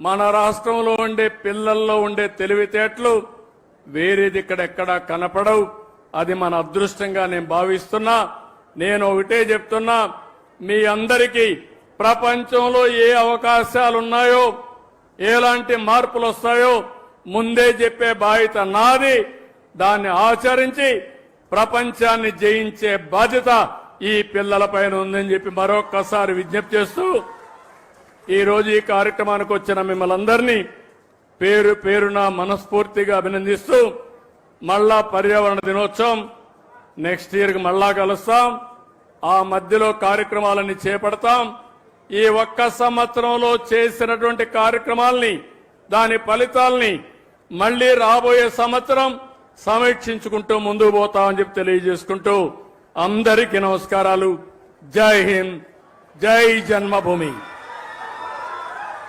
మన రాష్ట్రంలో ఉండే పిల్లల్లో ఉండే తెలివితేటలు వేరేది ఇక్కడెక్కడా కనపడవు. అది మన అదృష్టంగా నేను భావిస్తున్నా. నేను ఒకటే చెప్తున్నా, మీ అందరికీ ప్రపంచంలో ఏ అవకాశాలున్నాయో, ఎలాంటి మార్పులు వస్తాయో ముందే చెప్పే బాధ్యత నాది. దాన్ని ఆచరించి ప్రపంచాన్ని జయించే బాధ్యత ఈ పిల్లలపైన ఉందని చెప్పి మరొక్కసారి విజ్ఞప్తి చేస్తూ, ఈరోజు ఈ కార్యక్రమానికి వచ్చిన మిమ్మల్ని అందరినీ పేరు పేరున మనస్ఫూర్తిగా అభినందిస్తూ, మళ్ళా పర్యావరణ దినోత్సవం నెక్స్ట్ ఇయర్కి మళ్ళా కలుస్తాం. ఆ మధ్యలో కార్యక్రమాలన్నీ చేపడతాం. ఈ ఒక్క సంవత్సరంలో చేసినటువంటి కార్యక్రమాల్ని, దాని ఫలితాల్ని మళ్లీ రాబోయే సంవత్సరం సమీక్షించుకుంటూ ముందుకు పోతామని చెప్పి తెలియజేసుకుంటూ అందరికీ నమస్కారాలు. జై హింద్, జై జన్మభూమి.